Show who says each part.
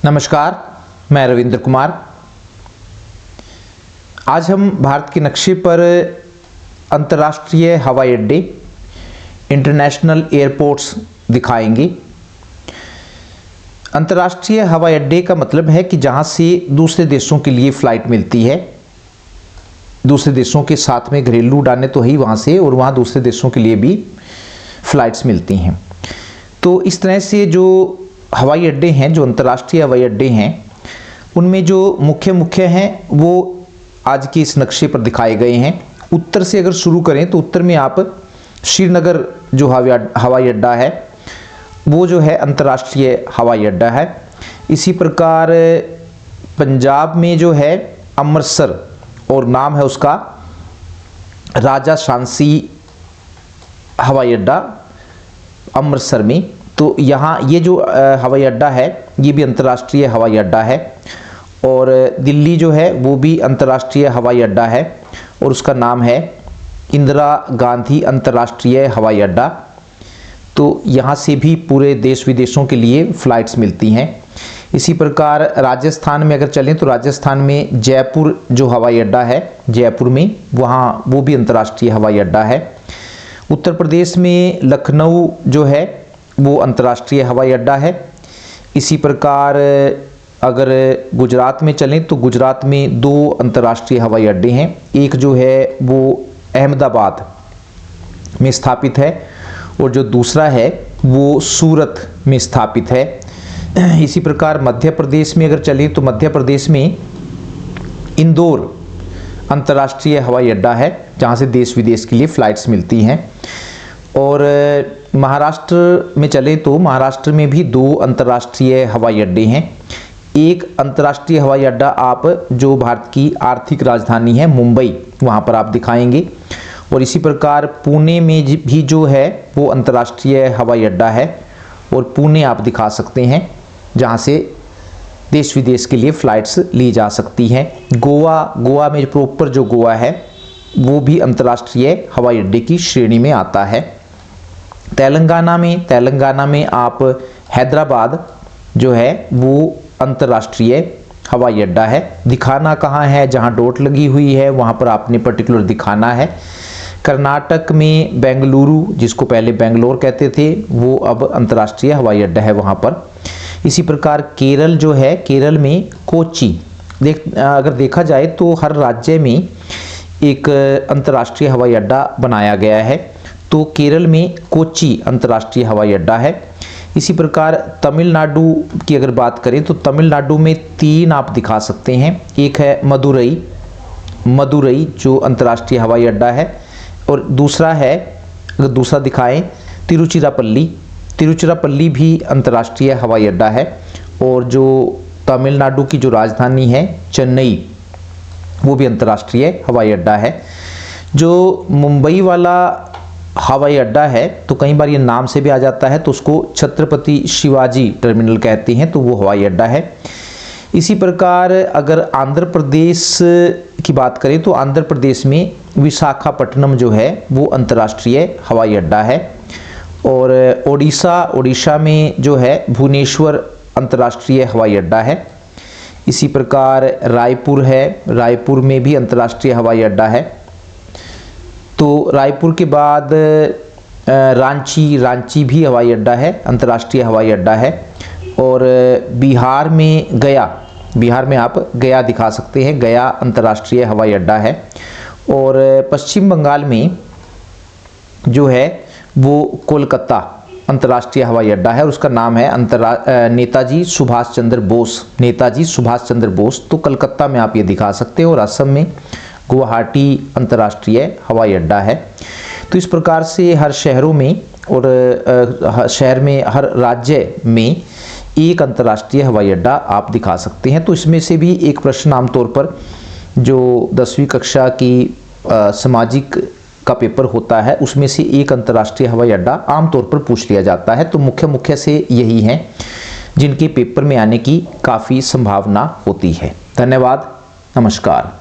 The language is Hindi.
Speaker 1: नमस्कार, मैं रविंद्र कुमार। आज हम भारत के नक्शे पर अंतर्राष्ट्रीय हवाई अड्डे, इंटरनेशनल एयरपोर्ट्स दिखाएंगे। अंतर्राष्ट्रीय हवाई अड्डे का मतलब है कि जहां से दूसरे देशों के लिए फ़्लाइट मिलती है। दूसरे देशों के साथ में घरेलू उड़ानें तो है ही वहाँ से, और वहाँ दूसरे देशों के लिए भी फ़्लाइट्स मिलती हैं। तो इस तरह से जो हवाई अड्डे हैं, जो अंतर्राष्ट्रीय हवाई अड्डे हैं, उनमें जो मुख्य हैं वो आज के इस नक्शे पर दिखाए गए हैं। उत्तर से अगर शुरू करें तो उत्तर में आप श्रीनगर जो हवाई अड्डा है वो जो है अंतर्राष्ट्रीय हवाई अड्डा है। इसी प्रकार पंजाब में जो है अमृतसर, और नाम है उसका राजा शांसी हवाई अड्डा अमृतसर में। तो यहाँ ये जो हवाई अड्डा है ये भी अंतर्राष्ट्रीय हवाई अड्डा है। और दिल्ली जो है वो भी अंतर्राष्ट्रीय हवाई अड्डा है, और उसका नाम है इंदिरा गांधी अंतर्राष्ट्रीय हवाई अड्डा। तो यहाँ से भी पूरे देश विदेशों के लिए फ़्लाइट्स मिलती हैं। इसी प्रकार राजस्थान में अगर चलें तो राजस्थान में जयपुर जो हवाई अड्डा है, जयपुर में, वहाँ वो भी अंतर्राष्ट्रीय हवाई अड्डा है। उत्तर प्रदेश में लखनऊ जो है वो अंतर्राष्ट्रीय हवाई अड्डा है। इसी प्रकार अगर गुजरात में चलें तो गुजरात में दो अंतर्राष्ट्रीय हवाई अड्डे हैं। एक जो है वो अहमदाबाद में स्थापित है, और जो दूसरा है वो सूरत में स्थापित है। इसी प्रकार मध्य प्रदेश में अगर चलें तो मध्य प्रदेश में इंदौर अंतर्राष्ट्रीय हवाई अड्डा है, जहाँ से देश विदेश के लिए फ़्लाइट्स मिलती हैं। और महाराष्ट्र में चले तो महाराष्ट्र में भी दो अंतर्राष्ट्रीय हवाई अड्डे हैं। एक अंतर्राष्ट्रीय हवाई अड्डा आप जो भारत की आर्थिक राजधानी है मुंबई, वहाँ पर आप दिखाएंगे। और इसी प्रकार पुणे में भी जो है वो अंतर्राष्ट्रीय हवाई अड्डा है, और पुणे आप दिखा सकते हैं जहाँ से देश विदेश के लिए फ़्लाइट्स ली जा सकती हैं। गोवा में प्रॉपर जो गोवा है वो भी अंतर्राष्ट्रीय हवाई अड्डे की श्रेणी में आता है। तेलंगाना में आप हैदराबाद जो है वो अंतर्राष्ट्रीय हवाई अड्डा है। दिखाना कहाँ है, जहाँ डॉट लगी हुई है वहाँ पर आपने पर्टिकुलर दिखाना है। कर्नाटक में बेंगलुरु, जिसको पहले बेंगलोर कहते थे, वो अब अंतर्राष्ट्रीय हवाई अड्डा है वहाँ पर। इसी प्रकार केरल जो है, केरल में कोच्चि, अगर देखा जाए तो हर राज्य में एक अंतर्राष्ट्रीय हवाई अड्डा बनाया गया है। तो केरल में कोच्चि अंतर्राष्ट्रीय हवाई अड्डा है। इसी प्रकार तमिलनाडु की अगर बात करें तो तमिलनाडु में तीन आप दिखा सकते हैं। एक है मदुरई जो अंतर्राष्ट्रीय हवाई अड्डा है, और दूसरा है, अगर दूसरा दिखाएं, तिरुचिरापल्ली भी अंतर्राष्ट्रीय हवाई अड्डा है। और जो तमिलनाडु की जो राजधानी है चेन्नई, वो भी अंतर्राष्ट्रीय हवाई अड्डा है। जो मुंबई वाला हवाई अड्डा है तो कई बार ये नाम से भी आ जाता है, तो उसको छत्रपति शिवाजी टर्मिनल कहते हैं, तो वो हवाई अड्डा है। इसी प्रकार अगर आंध्र प्रदेश की बात करें तो आंध्र प्रदेश में विशाखापट्टनम जो है वो अंतर्राष्ट्रीय हवाई अड्डा है। और ओडिशा में जो है भुवनेश्वर अंतर्राष्ट्रीय हवाई अड्डा है। इसी प्रकार रायपुर है, रायपुर में भी अंतर्राष्ट्रीय हवाई अड्डा है। तो रायपुर के बाद रांची भी हवाई अड्डा है, अंतर्राष्ट्रीय हवाई अड्डा है। और बिहार में आप गया दिखा सकते हैं, गया अंतर्राष्ट्रीय हवाई अड्डा है। और पश्चिम बंगाल में जो है वो कोलकाता अंतर्राष्ट्रीय हवाई अड्डा है, और उसका नाम है नेताजी सुभाष चंद्र बोस। तो कलकत्ता में आप ये दिखा सकते हैं। और असम में गुवाहाटी अंतर्राष्ट्रीय हवाई अड्डा है। तो इस प्रकार से हर शहरों में और हर राज्य में एक अंतर्राष्ट्रीय हवाई अड्डा आप दिखा सकते हैं। तो इसमें से भी एक प्रश्न आमतौर पर जो 10वीं कक्षा की सामाजिक का पेपर होता है उसमें से एक अंतर्राष्ट्रीय हवाई अड्डा आमतौर पर पूछ लिया जाता है। तो मुख्य से यही हैं जिनके पेपर में आने की काफ़ी संभावना होती है। धन्यवाद, नमस्कार।